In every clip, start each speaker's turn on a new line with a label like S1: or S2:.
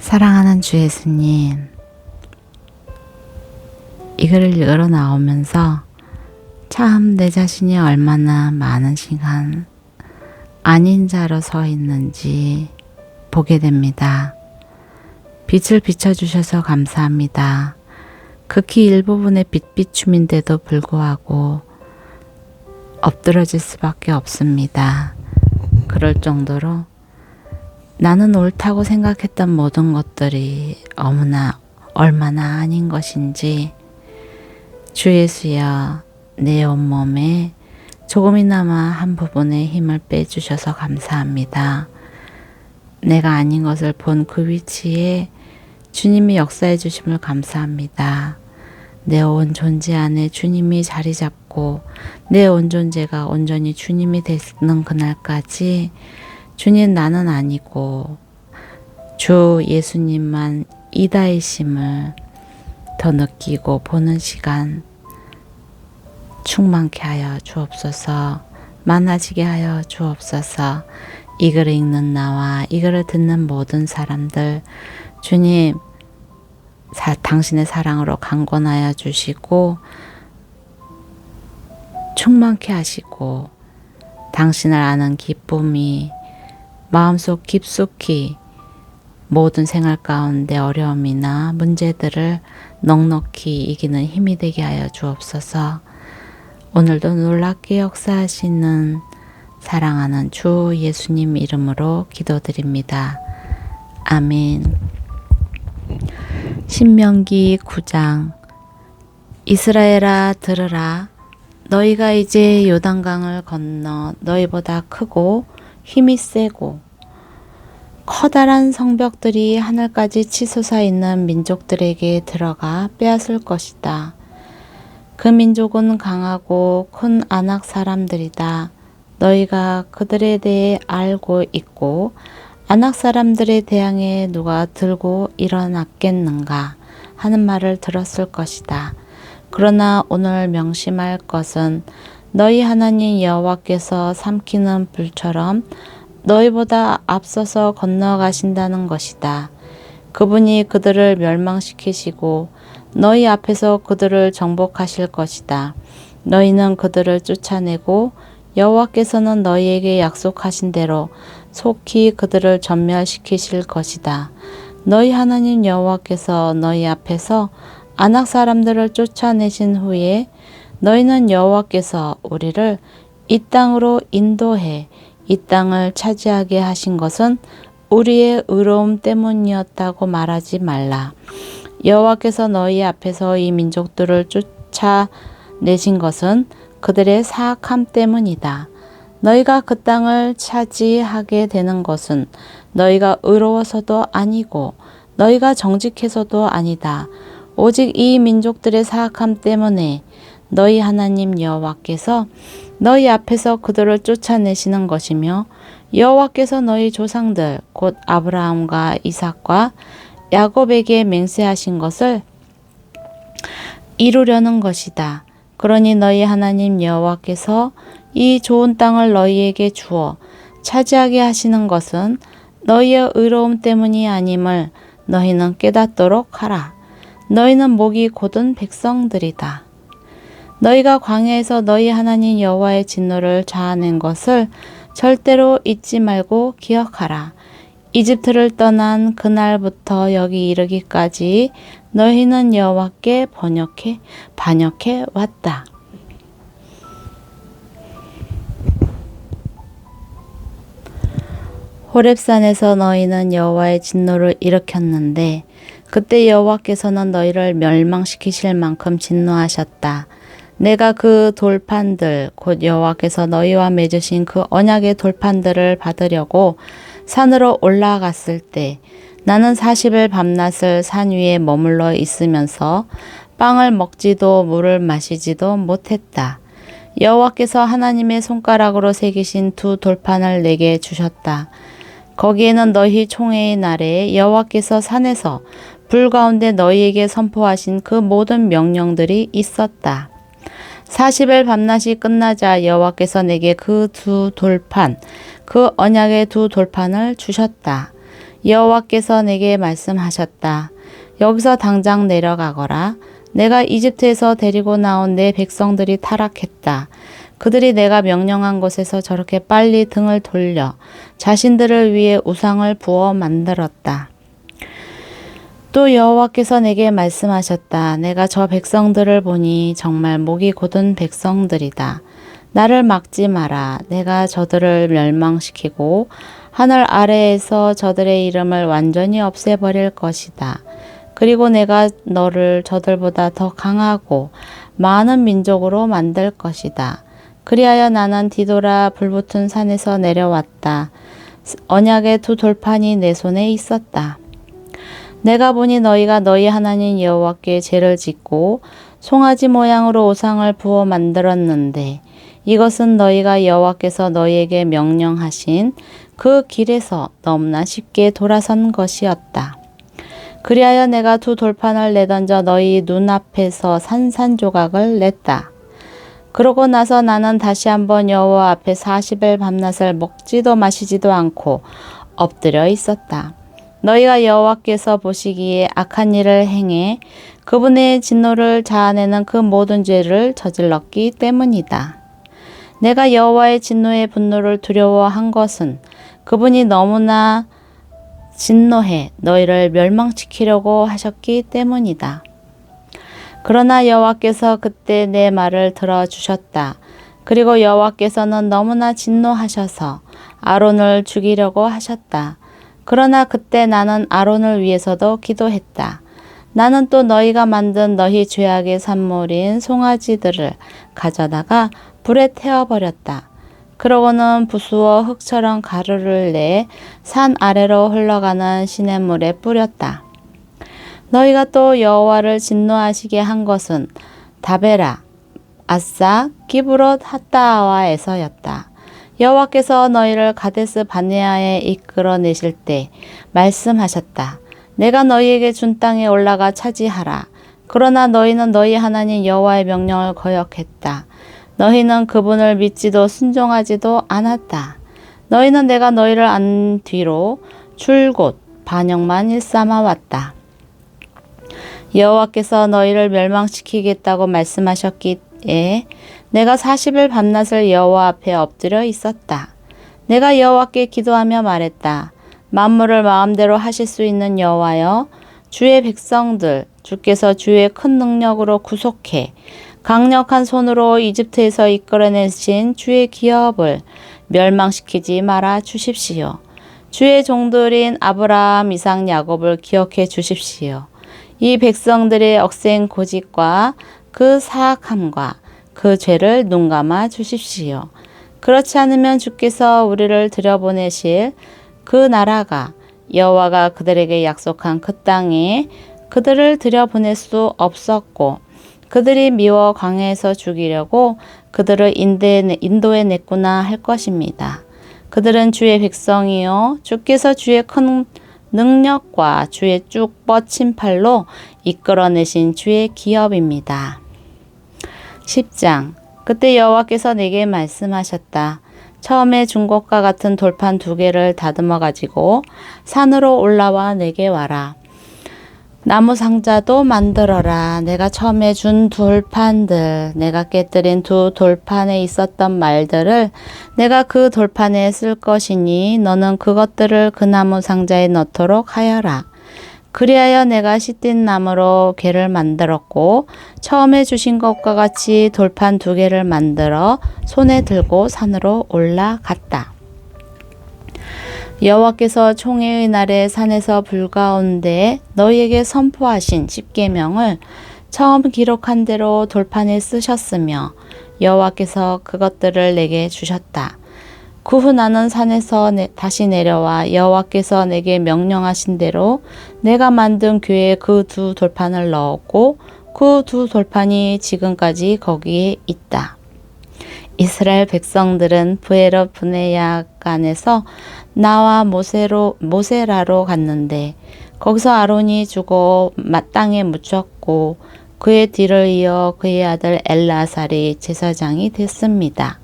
S1: 사랑하는 주 예수님, 이 글을 읽으러 나오면서 참 내 자신이 얼마나 많은 시간 아닌 자로 서 있는지 보게 됩니다. 빛을 비춰주셔서 감사합니다. 극히 일부분의 빛비춤인데도 불구하고 엎드러질 수밖에 없습니다. 그럴 정도로 나는 옳다고 생각했던 모든 것들이 얼마나 아닌 것인지 주 예수여 내 온몸에 조금이나마 한 부분의 힘을 빼주셔서 감사합니다. 내가 아닌 것을 본 그 위치에 주님이 역사해 주심을 감사합니다. 내 온 존재 안에 주님이 자리 잡고 내 온 존재가 온전히 주님이 되는 그날까지 주님 나는 아니고 주 예수님만 이다이심을 더 느끼고 보는 시간 충만케 하여 주옵소서. 많아지게 하여 주옵소서. 이 글을 읽는 나와 이 글을 듣는 모든 사람들 주님 당신의 사랑으로 강권하여 주시고 충만케 하시고 당신을 아는 기쁨이 마음속 깊숙이 모든 생활 가운데 어려움이나 문제들을 넉넉히 이기는 힘이 되게 하여 주옵소서. 오늘도 놀랍게 역사하시는 사랑하는 주 예수님 이름으로 기도드립니다. 아멘. 신명기 9장. 이스라엘아 들으라. 너희가 이제 요단강을 건너 너희보다 크고 힘이 세고 커다란 성벽들이 하늘까지 치솟아 있는 민족들에게 들어가 빼앗을 것이다. 그 민족은 강하고 큰 안악 사람들이다. 너희가 그들에 대해 알고 있고 안악 사람들에 대항해 누가 들고 일어났겠는가 하는 말을 들었을 것이다. 그러나 오늘 명심할 것은 너희 하나님 여호와께서 삼키는 불처럼 너희보다 앞서서 건너가신다는 것이다. 그분이 그들을 멸망시키시고 너희 앞에서 그들을 정복하실 것이다. 너희는 그들을 쫓아내고 여호와께서는 너희에게 약속하신 대로 속히 그들을 전멸시키실 것이다. 너희 하나님 여호와께서 너희 앞에서 안악 사람들을 쫓아내신 후에 너희는 여호와께서 우리를 이 땅으로 인도해 이 땅을 차지하게 하신 것은 우리의 의로움 때문이었다고 말하지 말라. 여호와께서 너희 앞에서 이 민족들을 쫓아내신 것은 그들의 사악함 때문이다. 너희가 그 땅을 차지하게 되는 것은 너희가 의로워서도 아니고 너희가 정직해서도 아니다. 오직 이 민족들의 사악함 때문에 너희 하나님 여호와께서 너희 앞에서 그들을 쫓아내시는 것이며 여호와께서 너희 조상들 곧 아브라함과 이삭과 야곱에게 맹세하신 것을 이루려는 것이다. 그러니 너희 하나님 여호와께서 이 좋은 땅을 너희에게 주어 차지하게 하시는 것은 너희의 의로움 때문이 아님을 너희는 깨닫도록 하라. 너희는 목이 곧은 백성들이다. 너희가 광야에서 너희 하나님 여호와의 진노를 자아낸 것을 절대로 잊지 말고 기억하라. 이집트를 떠난 그날부터 여기 이르기까지 너희는 여호와께 반역해 왔다. 호렙산에서 너희는 여호와의 진노를 일으켰는데 그때 여호와께서는 너희를 멸망시키실 만큼 진노하셨다. 내가 그 돌판들 곧 여호와께서 너희와 맺으신 그 언약의 돌판들을 받으려고 산으로 올라갔을 때 나는 40일 밤낮을 산 위에 머물러 있으면서 빵을 먹지도 물을 마시지도 못했다. 여호와께서 하나님의 손가락으로 새기신 두 돌판을 내게 주셨다. 거기에는 너희 총회의 날에 여호와께서 산에서 불 가운데 너희에게 선포하신 그 모든 명령들이 있었다. 40일 밤낮이 끝나자 여호와께서 내게 그 두 돌판, 그 언약의 두 돌판을 주셨다. 여호와께서 내게 말씀하셨다. 여기서 당장 내려가거라. 내가 이집트에서 데리고 나온 내 백성들이 타락했다. 그들이 내가 명령한 곳에서 저렇게 빨리 등을 돌려 자신들을 위해 우상을 부어 만들었다. 또 여호와께서 내게 말씀하셨다. 내가 저 백성들을 보니 정말 목이 곧은 백성들이다. 나를 막지 마라. 내가 저들을 멸망시키고 하늘 아래에서 저들의 이름을 완전히 없애버릴 것이다. 그리고 내가 너를 저들보다 더 강하고 많은 민족으로 만들 것이다. 그리하여 나는 뒤돌아 불붙은 산에서 내려왔다. 언약의 두 돌판이 내 손에 있었다. 내가 보니 너희가 너희 하나님 여호와께 제를 짓고 송아지 모양으로 우상을 부어 만들었는데 이것은 너희가 여호와께서 너희에게 명령하신 그 길에서 너무나 쉽게 돌아선 것이었다. 그리하여 내가 두 돌판을 내던져 너희 눈앞에서 산산조각을 냈다. 그러고 나서 나는 다시 한번 여호와 앞에 40일 밤낮을 먹지도 마시지도 않고 엎드려 있었다. 너희가 여호와께서 보시기에 악한 일을 행해 그분의 진노를 자아내는 그 모든 죄를 저질렀기 때문이다. 내가 여호와의 진노의 분노를 두려워한 것은 그분이 너무나 진노해 너희를 멸망시키려고 하셨기 때문이다. 그러나 여호와께서 그때 내 말을 들어주셨다. 그리고 여호와께서는 너무나 진노하셔서 아론을 죽이려고 하셨다. 그러나 그때 나는 아론을 위해서도 기도했다. 나는 또 너희가 만든 너희 죄악의 산물인 송아지들을 가져다가 불에 태워버렸다. 그러고는 부수어 흙처럼 가루를 내 산 아래로 흘러가는 시냇물에 뿌렸다. 너희가 또 여호와를 진노하시게 한 것은 다베라, 아싸, 기브롯 핫다와에서였다. 여호와께서 너희를 가데스 바네아에 이끌어내실 때 말씀하셨다. 내가 너희에게 준 땅에 올라가 차지하라. 그러나 너희는 너희 하나님 여호와의 명령을 거역했다. 너희는 그분을 믿지도 순종하지도 않았다. 너희는 내가 너희를 안 뒤로 줄곧 반역만 일삼아 왔다. 여호와께서 너희를 멸망시키겠다고 말씀하셨기에 내가 40일 밤낮을 여호와 앞에 엎드려 있었다. 내가 여호와께 기도하며 말했다. 만물을 마음대로 하실 수 있는 여호와여, 주의 백성들, 주께서 주의 큰 능력으로 구속해 강력한 손으로 이집트에서 이끌어내신 주의 기업을 멸망시키지 말아 주십시오. 주의 종들인 아브라함, 이삭, 야곱을 기억해 주십시오. 이 백성들의 억센 고집과 그 사악함과 그 죄를 눈감아 주십시오. 그렇지 않으면 주께서 우리를 들여보내실 그 나라가 여호와가 그들에게 약속한 그 땅에 그들을 들여보낼 수 없었고 그들이 미워 광야에서 죽이려고 그들을 인도에 냈구나 할 것입니다. 그들은 주의 백성이요 주께서 주의 큰 능력과 주의 쭉 뻗친 팔로 이끌어내신 주의 기업입니다. 10장. 그때 여호와께서 내게 말씀하셨다. 처음에 준 것과 같은 돌판 2개를 다듬어 가지고 산으로 올라와 내게 와라. 나무 상자도 만들어라. 내가 처음에 준 돌판들, 내가 깨뜨린 2 돌판에 있었던 말들을 내가 그 돌판에 쓸 것이니 너는 그것들을 그 나무 상자에 넣도록 하여라. 그리하여 내가 시딘 나무로 궤를 만들었고 처음에 주신 것과 같이 돌판 2개를 만들어 손에 들고 산으로 올라갔다. 여호와께서 총회의 날에 산에서 불 가운데 너희에게 선포하신 십계명을 처음 기록한 대로 돌판에 쓰셨으며 여호와께서 그것들을 내게 주셨다. 그 후 나는 산에서 다시 내려와 여호와께서 내게 명령하신 대로 내가 만든 궤에 그 2 돌판을 넣었고 그 2 돌판이 지금까지 거기에 있다. 이스라엘 백성들은 브에롯 브네야간에서 나와 모세라로 갔는데 거기서 아론이 죽어 땅에 묻혔고 그의 뒤를 이어 그의 아들 엘라살이 제사장이 됐습니다.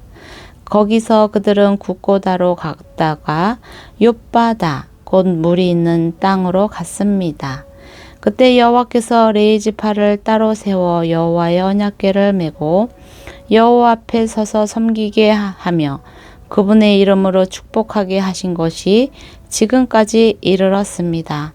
S1: 거기서 그들은 굿고다로 갔다가 욥바다 곧 물이 있는 땅으로 갔습니다. 그때 여호와께서 레위 지파를 따로 세워 여호와의 언약궤를 메고 여호와 앞에 서서 섬기게 하며 그분의 이름으로 축복하게 하신 것이 지금까지 이르렀습니다.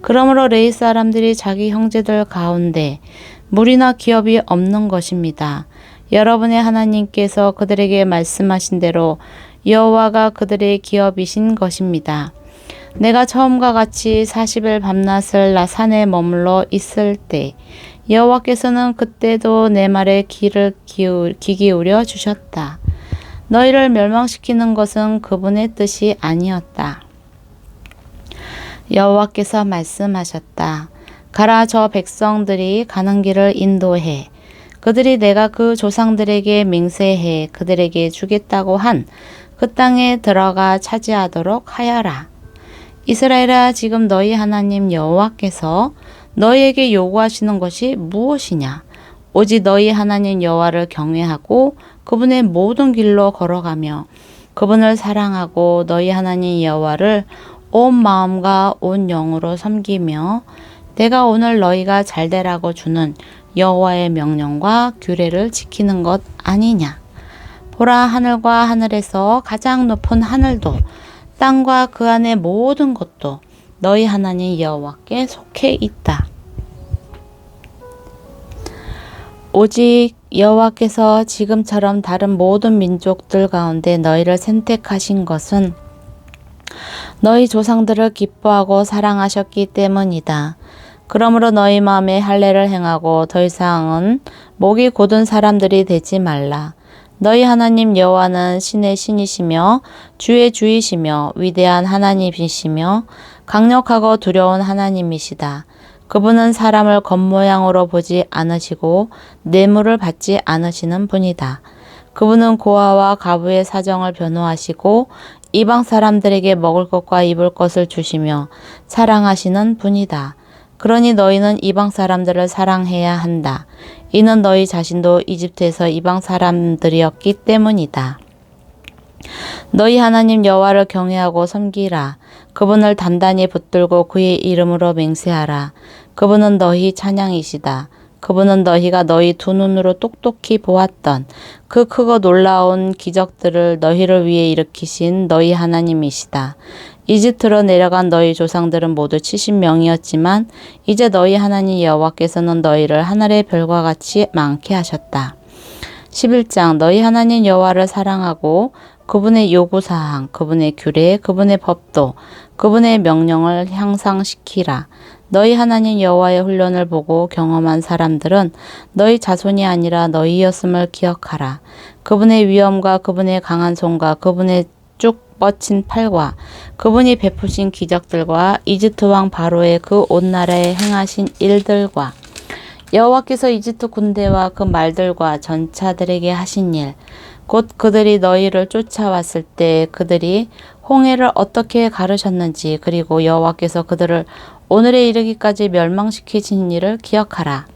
S1: 그러므로 레위 사람들이 자기 형제들 가운데 무리나 기업이 없는 것입니다. 여러분의 하나님께서 그들에게 말씀하신 대로 여호와가 그들의 기업이신 것입니다. 내가 처음과 같이 40일 밤낮을 나 산에 머물러 있을 때 여호와께서는 그때도 내 말에 귀 기울여 주셨다. 너희를 멸망시키는 것은 그분의 뜻이 아니었다. 여호와께서 말씀하셨다. 가라, 저 백성들이 가는 길을 인도해. 그들이 내가 그 조상들에게 맹세해 그들에게 주겠다고 한 그 땅에 들어가 차지하도록 하여라. 이스라엘아, 지금 너희 하나님 여호와께서 너희에게 요구하시는 것이 무엇이냐? 오직 너희 하나님 여호와를 경외하고 그분의 모든 길로 걸어가며 그분을 사랑하고 너희 하나님 여호와를 온 마음과 온 영으로 섬기며 내가 오늘 너희가 잘되라고 주는 여호와의 명령과 규례를 지키는 것 아니냐? 보라, 하늘과 하늘에서 가장 높은 하늘도 땅과 그 안의 모든 것도 너희 하나님 여호와께 속해 있다. 오직 여호와께서 지금처럼 다른 모든 민족들 가운데 너희를 선택하신 것은 너희 조상들을 기뻐하고 사랑하셨기 때문이다. 그러므로 너희 마음에 할례를 행하고 더 이상은 목이 곧은 사람들이 되지 말라. 너희 하나님 여호와는 신의 신이시며 주의 주이시며 위대한 하나님이시며 강력하고 두려운 하나님이시다. 그분은 사람을 겉모양으로 보지 않으시고 뇌물을 받지 않으시는 분이다. 그분은 고아와 과부의 사정을 변호하시고 이방 사람들에게 먹을 것과 입을 것을 주시며 사랑하시는 분이다. 그러니 너희는 이방 사람들을 사랑해야 한다. 이는 너희 자신도 이집트에서 이방 사람들이었기 때문이다. 너희 하나님 여호와를 경외하고 섬기라. 그분을 단단히 붙들고 그의 이름으로 맹세하라. 그분은 너희 찬양이시다. 그분은 너희가 너희 두 눈으로 똑똑히 보았던 그 크고 놀라운 기적들을 너희를 위해 일으키신 너희 하나님이시다. 이집트로 내려간 너희 조상들은 모두 70명이었지만 이제 너희 하나님 여호와께서는 너희를 하늘의 별과 같이 많게 하셨다. 11장 너희 하나님 여호와를 사랑하고 그분의 요구사항, 그분의 규례, 그분의 법도, 그분의 명령을 향상시키라. 너희 하나님 여호와의 훈련을 보고 경험한 사람들은 너희 자손이 아니라 너희였음을 기억하라. 그분의 위엄과 그분의 강한 손과 그분의 쭉 뻗친 팔과 그분이 베푸신 기적들과 이집트 왕 바로의 그 온 나라에 행하신 일들과 여호와께서 이집트 군대와 그 말들과 전차들에게 하신 일, 곧 그들이 너희를 쫓아왔을 때 그들이 홍해를 어떻게 가르셨는지, 그리고 여호와께서 그들을 오늘에 이르기까지 멸망시키신 일을 기억하라.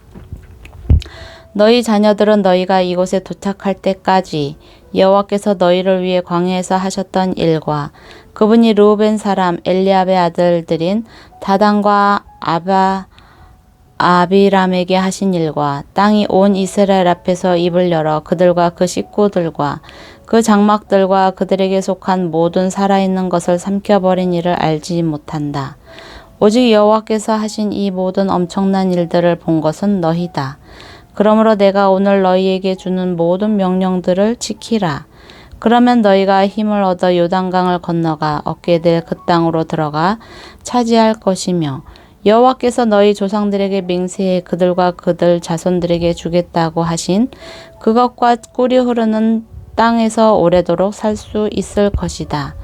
S1: 너희 자녀들은 너희가 이곳에 도착할 때까지 여호와께서 너희를 위해 광야에서 하셨던 일과 그분이 르우벤 사람 엘리압의 아들들인 다단과 아비람에게 하신 일과 땅이 온 이스라엘 앞에서 입을 열어 그들과 그 식구들과 그 장막들과 그들에게 속한 모든 살아있는 것을 삼켜버린 일을 알지 못한다. 오직 여호와께서 하신 이 모든 엄청난 일들을 본 것은 너희다. 그러므로 내가 오늘 너희에게 주는 모든 명령들을 지키라. 그러면 너희가 힘을 얻어 요단강을 건너가 얻게 될 그 땅으로 들어가 차지할 것이며 여호와께서 너희 조상들에게 맹세해 그들과 그들 자손들에게 주겠다고 하신 그것과 꿀이 흐르는 땅에서 오래도록 살 수 있을 것이다.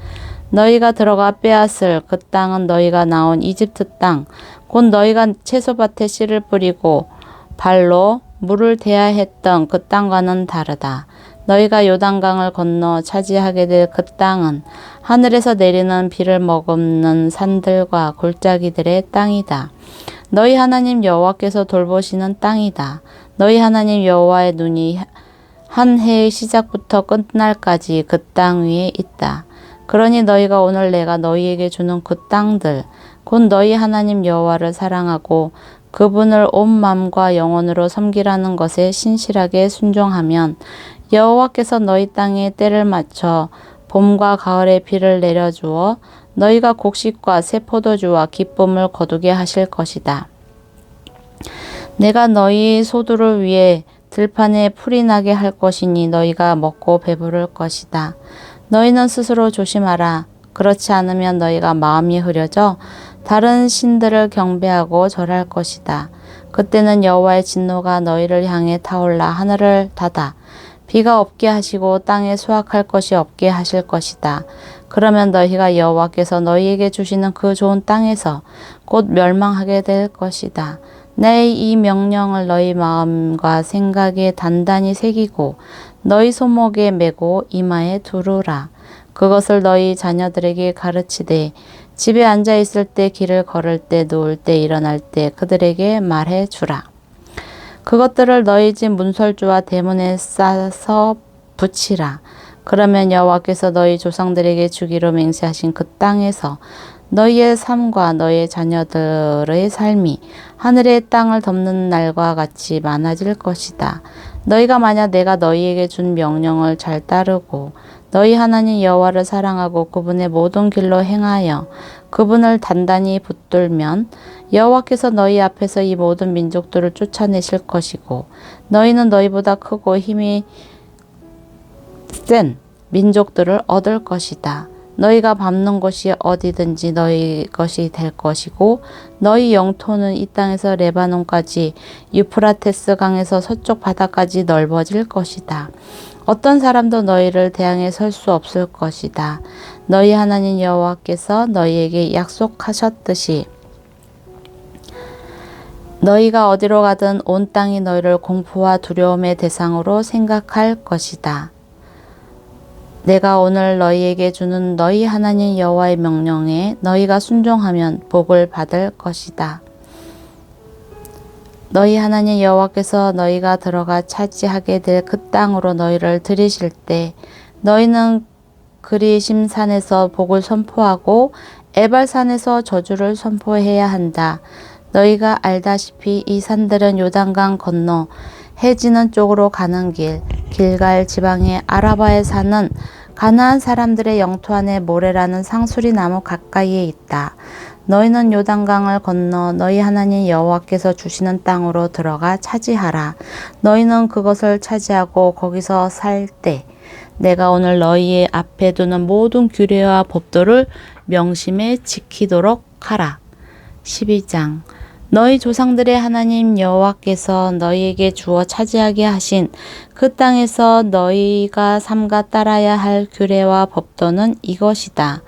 S1: 너희가 들어가 빼앗을 그 땅은 너희가 나온 이집트 땅, 곧 너희가 채소밭에 씨를 뿌리고 발로 물을 대야 했던 그 땅과는 다르다. 너희가 요단강을 건너 차지하게 될 그 땅은 하늘에서 내리는 비를 머금는 산들과 골짜기들의 땅이다. 너희 하나님 여호와께서 돌보시는 땅이다. 너희 하나님 여호와의 눈이 한 해의 시작부터 끝날까지 그 땅 위에 있다. 그러니 너희가 오늘 내가 너희에게 주는 그 땅들 곧 너희 하나님 여호와를 사랑하고 그분을 온 마음과 영혼으로 섬기라는 것에 신실하게 순종하면 여호와께서 너희 땅에 때를 맞춰 봄과 가을에 비를 내려주어 너희가 곡식과 새 포도주와 기쁨을 거두게 하실 것이다. 내가 너희 소두를 위해 들판에 풀이 나게 할 것이니 너희가 먹고 배부를 것이다. 너희는 스스로 조심하라. 그렇지 않으면 너희가 마음이 흐려져 다른 신들을 경배하고 절할 것이다. 그때는 여호와의 진노가 너희를 향해 타올라 하늘을 닫아 비가 없게 하시고 땅에 수확할 것이 없게 하실 것이다. 그러면 너희가 여호와께서 너희에게 주시는 그 좋은 땅에서 곧 멸망하게 될 것이다. 내 이 명령을 너희 마음과 생각에 단단히 새기고 너희 손목에 메고 이마에 두르라. 그것을 너희 자녀들에게 가르치되 집에 앉아 있을 때, 길을 걸을 때, 누울 때, 일어날 때 그들에게 말해 주라. 그것들을 너희 집 문설주와 대문에 싸서 붙이라. 그러면 여호와께서 너희 조상들에게 주기로 맹세하신 그 땅에서 너희의 삶과 너희의 자녀들의 삶이 하늘의 땅을 덮는 날과 같이 많아질 것이다. 너희가 만약 내가 너희에게 준 명령을 잘 따르고 너희 하나님 여호와를 사랑하고 그분의 모든 길로 행하여 그분을 단단히 붙들면 여호와께서 너희 앞에서 이 모든 민족들을 쫓아내실 것이고 너희는 너희보다 크고 힘이 센 민족들을 얻을 것이다. 너희가 밟는 곳이 어디든지 너희 것이 될 것이고 너희 영토는 이 땅에서 레바논까지 유프라테스 강에서 서쪽 바다까지 넓어질 것이다. 어떤 사람도 너희를 대항해 설 수 없을 것이다. 너희 하나님 여호와께서 너희에게 약속하셨듯이 너희가 어디로 가든 온 땅이 너희를 공포와 두려움의 대상으로 생각할 것이다. 내가 오늘 너희에게 주는 너희 하나님 여호와의 명령에 너희가 순종하면 복을 받을 것이다. 너희 하나님 여호와께서 너희가 들어가 차지하게 될 그 땅으로 너희를 들이실 때 너희는 그리심 산에서 복을 선포하고 에발산에서 저주를 선포해야 한다. 너희가 알다시피 이 산들은 요단강 건너 해지는 쪽으로 가는 길, 길갈 지방의 아라바에 사는 가나안 사람들의 영토 안에 모레라는 상수리 나무 가까이에 있다. 너희는 요단강을 건너 너희 하나님 여호와께서 주시는 땅으로 들어가 차지하라. 너희는 그것을 차지하고 거기서 살 때 내가 오늘 너희의 앞에 두는 모든 규례와 법도를 명심해 지키도록 하라. 12장 너희 조상들의 하나님 여호와께서 너희에게 주어 차지하게 하신 그 땅에서 너희가 삼가 따라야 할 규례와 법도는 이것이다.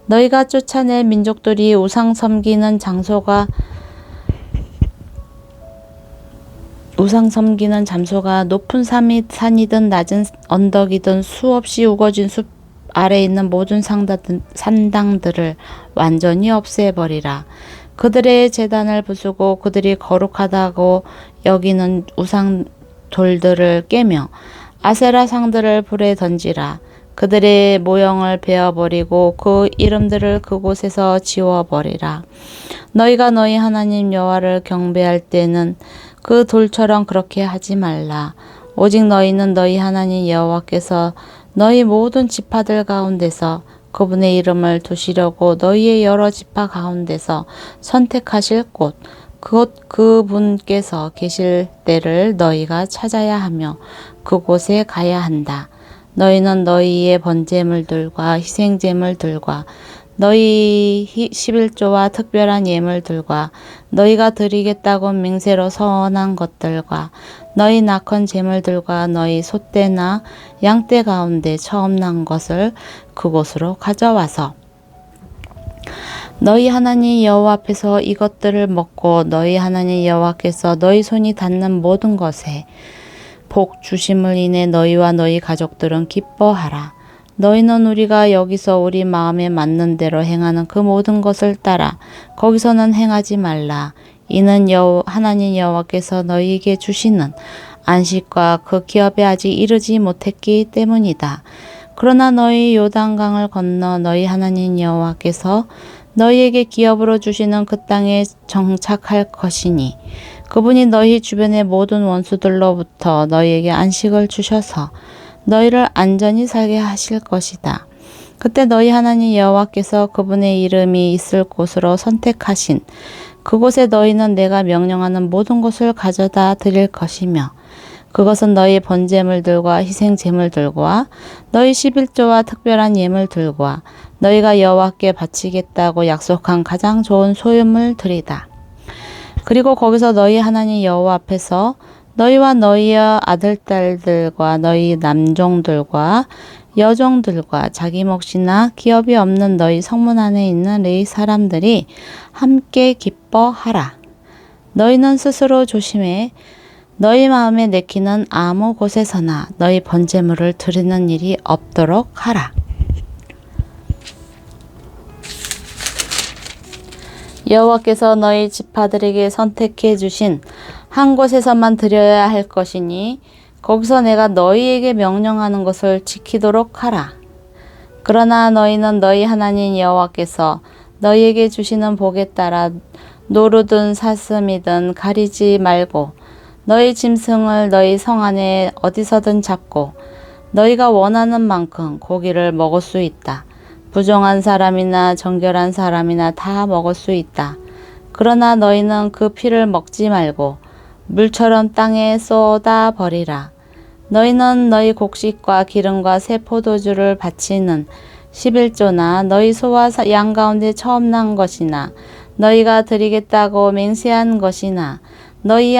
S1: 너희가 쫓아낼 민족들이 우상 섬기는 장소가 높은 산이든 낮은 언덕이든 수없이 우거진 숲 아래 있는 모든 산당들을 완전히 없애버리라. 그들의 제단을 부수고 그들이 거룩하다고 여기는 우상 돌들을 깨며 아세라 상들을 불에 던지라. 그들의 모형을 베어버리고 그 이름들을 그곳에서 지워버리라. 너희가 너희 하나님 여호와를 경배할 때는 그 돌처럼 그렇게 하지 말라. 오직 너희는 너희 하나님 여호와께서 너희 모든 지파들 가운데서 그분의 이름을 두시려고 너희의 여러 지파 가운데서 선택하실 곳, 그분께서 계실 때를 너희가 찾아야 하며 그곳에 가야 한다. 너희는 너희의 번제물들과 희생제물들과 너희 11조와 특별한 예물들과 너희가 드리겠다고 맹세로 서원한 것들과 너희 낙헌 제물들과 너희 소떼나 양떼 가운데 처음 난 것을 그곳으로 가져와서 너희 하나님 여호와 앞에서 이것들을 먹고 너희 하나님 여호와께서 너희 손이 닿는 모든 것에 복 주심을 인해 너희와 너희 가족들은 기뻐하라. 너희는 우리가 여기서 우리 마음에 맞는 대로 행하는 그 모든 것을 따라 거기서는 행하지 말라. 이는 하나님 여호와께서 너희에게 주시는 안식과 그 기업에 아직 이르지 못했기 때문이다. 그러나 너희 요단강을 건너 너희 하나님 여호와께서 너희에게 기업으로 주시는 그 땅에 정착할 것이니 그분이 너희 주변의 모든 원수들로부터 너희에게 안식을 주셔서 너희를 안전히 살게 하실 것이다. 그때 너희 하나님 여호와께서 그분의 이름이 있을 곳으로 선택하신 그곳에 너희는 내가 명령하는 모든 것을 가져다 드릴 것이며 그것은 너희 번제물들과 희생제물들과 너희 11조와 특별한 예물들과 너희가 여호와께 바치겠다고 약속한 가장 좋은 소유물들이다. 그리고 거기서 너희 하나님 여호와 앞에서 너희와 너희의 아들 딸들과 너희 남종들과 여종들과 자기 몫이나 기업이 없는 너희 성문 안에 있는 레위 사람들이 함께 기뻐하라. 너희는 스스로 조심해 너희 마음에 내키는 아무 곳에서나 너희 번제물을 드리는 일이 없도록 하라. 여호와께서 너희 지파들에게 선택해 주신 한 곳에서만 드려야 할 것이니 거기서 내가 너희에게 명령하는 것을 지키도록 하라. 그러나 너희는 너희 하나님 여호와께서 너희에게 주시는 복에 따라 노루든 사슴이든 가리지 말고 너희 짐승을 너희 성 안에 어디서든 잡고 너희가 원하는 만큼 고기를 먹을 수 있다. 부정한 사람이나 정결한 사람이나 다 먹을 수 있다. 그러나 너희는 그 피를 먹지 말고 물처럼 땅에 쏟아 버리라. 너희는 너희 곡식과 기름과 새 포도주를 바치는 11조나 너희 소와 양 가운데 처음 난 것이나 너희가 드리겠다고 맹세한 것이나 너희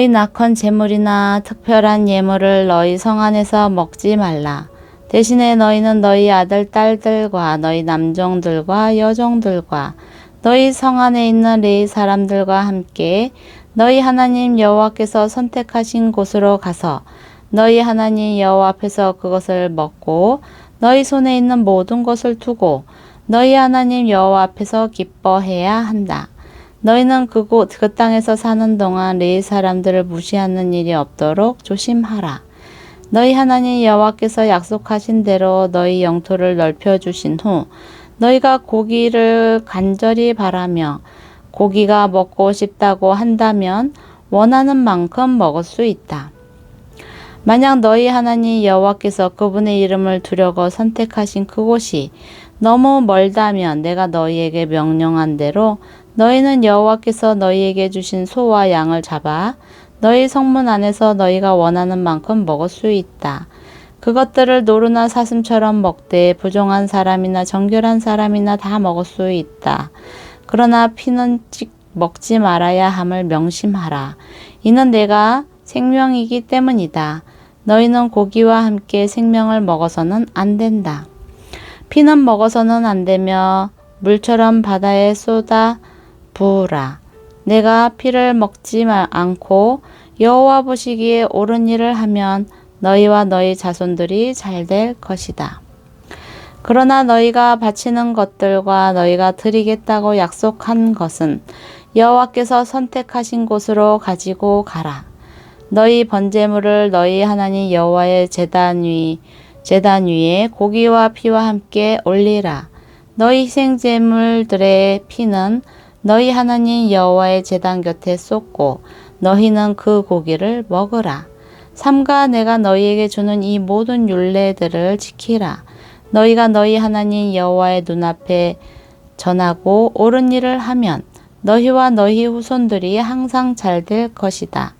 S1: 낙헌 제물이나 특별한 예물을 너희 성 안에서 먹지 말라. 대신에 너희는 너희 아들 딸들과 너희 남종들과 여종들과 너희 성 안에 있는 레위 사람들과 함께 너희 하나님 여호와께서 선택하신 곳으로 가서 너희 하나님 여호와 앞에서 그것을 먹고 너희 손에 있는 모든 것을 두고 너희 하나님 여호와 앞에서 기뻐해야 한다. 너희는 그 땅에서 사는 동안 레위 사람들을 무시하는 일이 없도록 조심하라. 너희 하나님 여호와께서 약속하신 대로 너희 영토를 넓혀 주신 후 너희가 고기를 간절히 바라며 고기가 먹고 싶다고 한다면 원하는 만큼 먹을 수 있다. 만약 너희 하나님 여호와께서 그분의 이름을 두려고 선택하신 그곳이 너무 멀다면 내가 너희에게 명령한 대로 너희는 여호와께서 너희에게 주신 소와 양을 잡아 너희 성문 안에서 너희가 원하는 만큼 먹을 수 있다. 그것들을 노루나 사슴처럼 먹되 부정한 사람이나 정결한 사람이나 다 먹을 수 있다. 그러나 피는 먹지 말아야 함을 명심하라. 이는 내가 생명이기 때문이다. 너희는 고기와 함께 생명을 먹어서는 안 된다. 피는 먹어서는 안 되며 물처럼 바다에 쏟아 부으라. 내가 피를 먹지 않고 여호와 보시기에 옳은 일을 하면 너희와 너희 자손들이 잘 될 것이다. 그러나 너희가 바치는 것들과 너희가 드리겠다고 약속한 것은 여호와께서 선택하신 곳으로 가지고 가라. 너희 번제물을 너희 하나님 여호와의 제단 위에 고기와 피와 함께 올리라. 너희 희생제물들의 피는 너희 하나님 여호와의 제단 곁에 쏟고 너희는 그 고기를 먹으라. 삼가 내가 너희에게 주는 이 모든 율례들을 지키라. 너희가 너희 하나님 여호와의 눈앞에 전하고 옳은 일을 하면 너희와 너희 후손들이 항상 잘 될 것이다.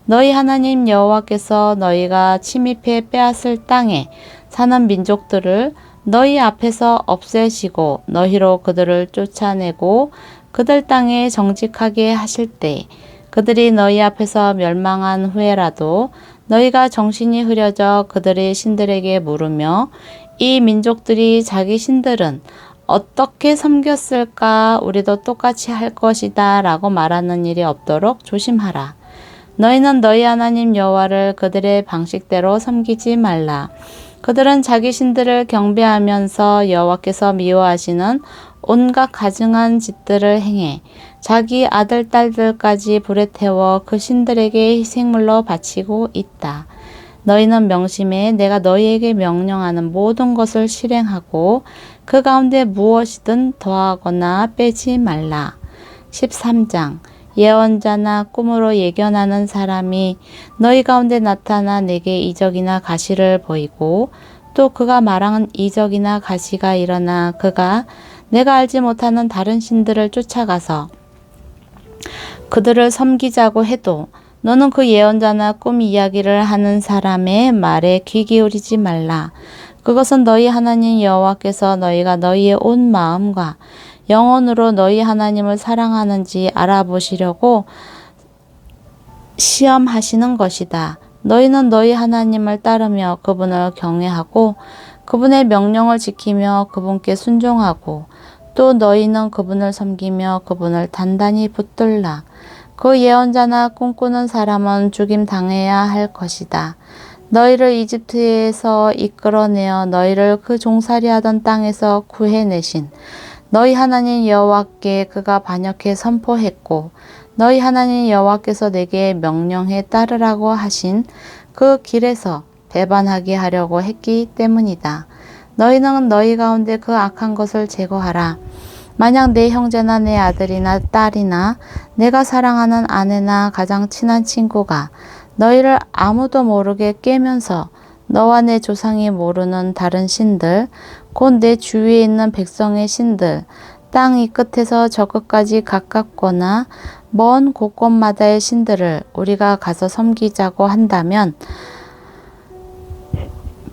S1: 너희 하나님 여호와께서 너희가 침입해 빼앗을 땅에 사는 민족들을 너희 앞에서 없애시고 너희로 그들을 쫓아내고 그들 땅에 정직하게 하실 때 그들이 너희 앞에서 멸망한 후에라도 너희가 정신이 흐려져 그들의 신들에게 물으며 이 민족들이 자기 신들은 어떻게 섬겼을까? 우리도 똑같이 할 것이다 라고 말하는 일이 없도록 조심하라. 너희는 너희 하나님 여호와를 그들의 방식대로 섬기지 말라. 그들은 자기 신들을 경배하면서 여호와께서 미워하시는 온갖 가증한 짓들을 행해 자기 아들 딸들까지 불에 태워 그 신들에게 희생물로 바치고 있다. 너희는 명심해 내가 너희에게 명령하는 모든 것을 실행하고 그 가운데 무엇이든 더하거나 빼지 말라. 13장 예언자나 꿈으로 예견하는 사람이 너희 가운데 나타나 내게 이적이나 가시를 보이고 또 그가 말하는 이적이나 가시가 일어나 그가 내가 알지 못하는 다른 신들을 쫓아가서 그들을 섬기자고 해도 너는 그 예언자나 꿈 이야기를 하는 사람의 말에 귀 기울이지 말라. 그것은 너희 하나님 여호와께서 너희가 너희의 온 마음과 영혼으로 너희 하나님을 사랑하는지 알아보시려고 시험하시는 것이다. 너희는 너희 하나님을 따르며 그분을 경외하고 그분의 명령을 지키며 그분께 순종하고 또 너희는 그분을 섬기며 그분을 단단히 붙들라. 그 예언자나 꿈꾸는 사람은 죽임 당해야 할 것이다. 너희를 이집트에서 이끌어내어 너희를 그 종살이하던 땅에서 구해내신 너희 하나님 여호와께 그가 반역해 선포했고 너희 하나님 여호와께서 내게 명령해 따르라고 하신 그 길에서 배반하게 하려고 했기 때문이다. 너희는 너희 가운데 그 악한 것을 제거하라. 만약 내 형제나 내 아들이나 딸이나 내가 사랑하는 아내나 가장 친한 친구가 너희를 아무도 모르게 깨면서 너와 내 조상이 모르는 다른 신들, 곧 내 주위에 있는 백성의 신들, 땅 이 끝에서 저 끝까지 가깝거나 먼 곳곳마다의 신들을 우리가 가서 섬기자고 한다면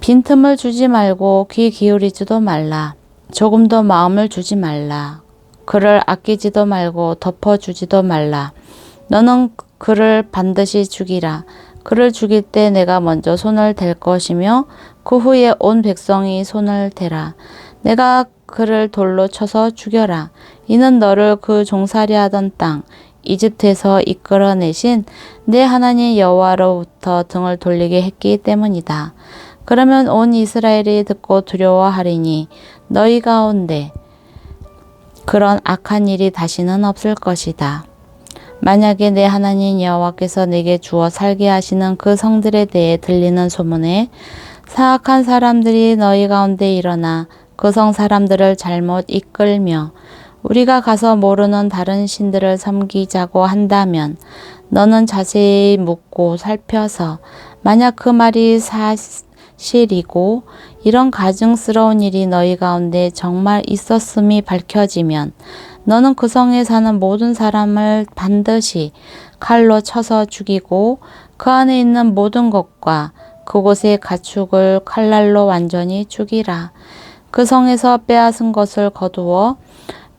S1: 빈틈을 주지 말고 귀 기울이지도 말라. 조금도 마음을 주지 말라. 그를 아끼지도 말고 덮어주지도 말라. 너는 그를 반드시 죽이라. 그를 죽일 때 내가 먼저 손을 댈 것이며 그 후에 온 백성이 손을 대라. 내가 그를 돌로 쳐서 죽여라. 이는 너를 그 종살이하던 땅 이집트에서 이끌어내신 내 하나님 여호와로부터 등을 돌리게 했기 때문이다. 그러면 온 이스라엘이 듣고 두려워하리니 너희 가운데 그런 악한 일이 다시는 없을 것이다. 만약에 내 하나님 여호와께서 내게 주어 살게 하시는 그 성들에 대해 들리는 소문에 사악한 사람들이 너희 가운데 일어나 그 성 사람들을 잘못 이끌며 우리가 가서 모르는 다른 신들을 섬기자고 한다면 너는 자세히 묻고 살펴서 만약 그 말이 사실이고 이런 가증스러운 일이 너희 가운데 정말 있었음이 밝혀지면 너는 그 성에 사는 모든 사람을 반드시 칼로 쳐서 죽이고 그 안에 있는 모든 것과 그곳의 가축을 칼날로 완전히 죽이라. 그 성에서 빼앗은 것을 거두어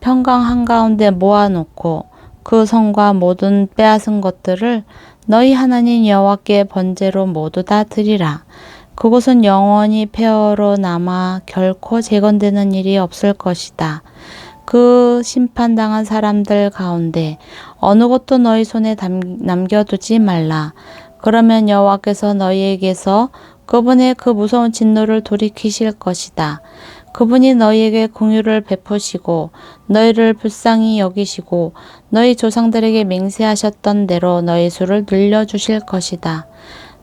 S1: 평강 한가운데 모아놓고 그 성과 모든 빼앗은 것들을 너희 하나님 여호와께 번제로 모두 다 드리라. 그곳은 영원히 폐허로 남아 결코 재건되는 일이 없을 것이다. 그 심판당한 사람들 가운데 어느 것도 너희 손에 남겨두지 말라. 그러면 여호와께서 너희에게서 그분의 그 무서운 진노를 돌이키실 것이다. 그분이 너희에게 긍휼을 베푸시고 너희를 불쌍히 여기시고 너희 조상들에게 맹세하셨던 대로 너희 수를 늘려주실 것이다.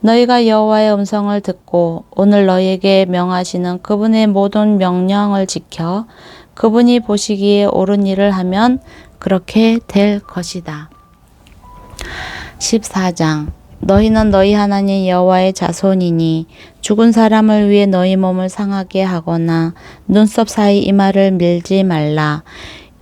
S1: 너희가 여호와의 음성을 듣고 오늘 너희에게 명하시는 그분의 모든 명령을 지켜 그분이 보시기에 옳은 일을 하면 그렇게 될 것이다. 14장 너희는 너희 하나님 여호와의 자손이니 죽은 사람을 위해 너희 몸을 상하게 하거나 눈썹 사이 이마를 밀지 말라.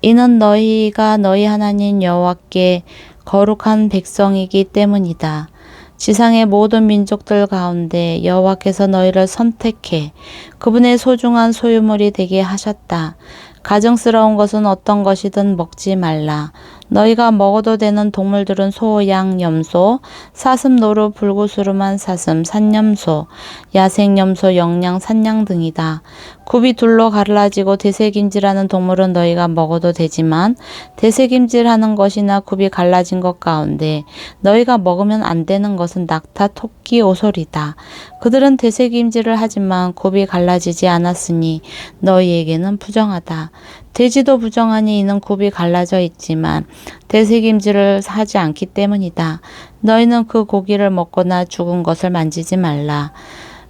S1: 이는 너희가 너희 하나님 여호와께 거룩한 백성이기 때문이다. 지상의 모든 민족들 가운데 여호와께서 너희를 선택해 그분의 소중한 소유물이 되게 하셨다. 가증스러운 것은 어떤 것이든 먹지 말라. 너희가 먹어도 되는 동물들은 소, 양, 염소, 사슴, 노루, 불구스름한 사슴, 산염소, 야생염소, 영양, 산양 등이다. 굽이 둘로 갈라지고 되새김질하는 동물은 너희가 먹어도 되지만 되새김질하는 것이나 굽이 갈라진 것 가운데 너희가 먹으면 안 되는 것은 낙타, 토끼, 오솔이다. 그들은 되새김질을 하지만 굽이 갈라지지 않았으니 너희에게는 부정하다. 돼지도 부정하니 이는 굽이 갈라져 있지만 되새김질을 하지 않기 때문이다. 너희는 그 고기를 먹거나 죽은 것을 만지지 말라.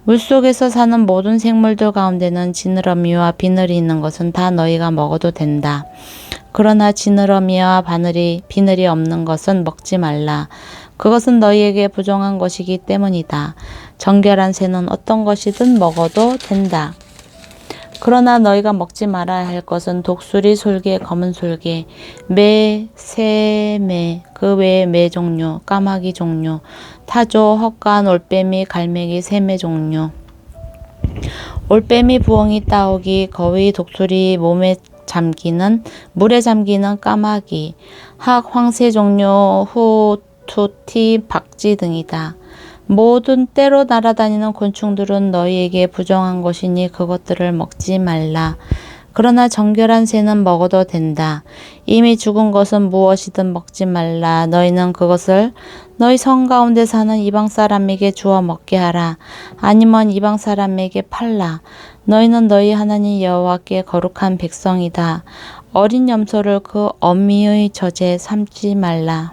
S1: 물속에서 사는 모든 생물들 가운데는 지느러미와 비늘이 있는 것은 다 너희가 먹어도 된다. 그러나 지느러미와 비늘이 없는 것은 먹지 말라. 그것은 너희에게 부정한 것이기 때문이다. 정결한 새는 어떤 것이든 먹어도 된다. 그러나 너희가 먹지 말아야 할 것은 독수리, 솔개, 검은 솔개, 매, 새매, 그 외에 매 종류, 까마귀 종류, 타조, 헛간, 올빼미, 갈매기, 새매 종류, 올빼미, 부엉이, 따오기, 거위, 독수리, 물에 잠기는 까마귀, 학, 황새 종류, 후투티, 박쥐 등이다. 모든 때로 날아다니는 곤충들은 너희에게 부정한 것이니 그것들을 먹지 말라. 그러나 정결한 새는 먹어도 된다. 이미 죽은 것은 무엇이든 먹지 말라. 너희는 그것을 너희 성 가운데 사는 이방 사람에게 주어 먹게 하라. 아니면 이방 사람에게 팔라. 너희는 너희 하나님 여호와께 거룩한 백성이다. 어린 염소를 그 어미의 젖에 삼지 말라.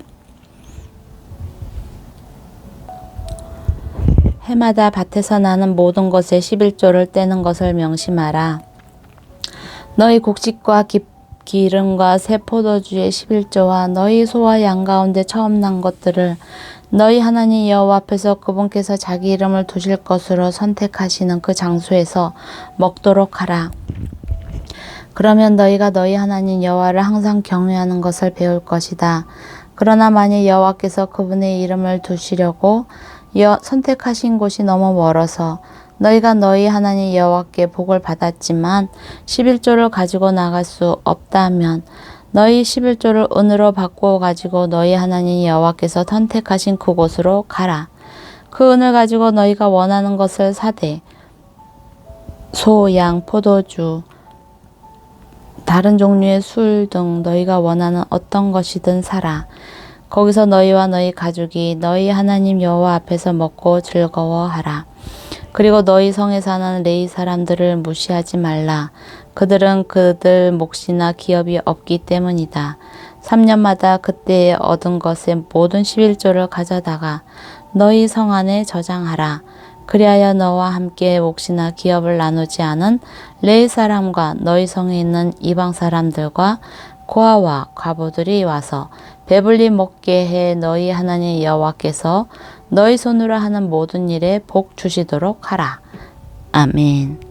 S1: 해마다 밭에서 나는 모든 것에 11조를 떼는 것을 명심하라. 너희 곡식과 기름과 새 포도주의 11조와 너희 소와 양 가운데 처음 난 것들을 너희 하나님 여호와 앞에서 그분께서 자기 이름을 두실 것으로 선택하시는 그 장소에서 먹도록 하라. 그러면 너희가 너희 하나님 여호와를 항상 경외하는 것을 배울 것이다. 그러나 만일 여호와께서 그분의 이름을 두시려고 선택하신 곳이 너무 멀어서 너희가 너희 하나님 여호와께 복을 받았지만 11조를 가지고 나갈 수 없다면 너희 11조를 은으로 바꾸어 가지고 너희 하나님 여호와께서 선택하신 그곳으로 가라. 그 은을 가지고 너희가 원하는 것을 사되 소, 양, 포도주, 다른 종류의 술 등 너희가 원하는 어떤 것이든 사라. 거기서 너희와 너희 가족이 너희 하나님 여호와 앞에서 먹고 즐거워하라. 그리고 너희 성에 사는 레위 사람들을 무시하지 말라. 그들은 그들 몫이나 기업이 없기 때문이다. 3년마다 그때에 얻은 것의 모든 11조를 가져다가 너희 성 안에 저장하라. 그리하여 너와 함께 몫이나 기업을 나누지 않은 레위 사람과 너희 성에 있는 이방 사람들과 고아와 과부들이 와서 배불리 먹게 해 너희 하나님 여호와께서 너희 손으로 하는 모든 일에 복 주시도록 하라. 아멘.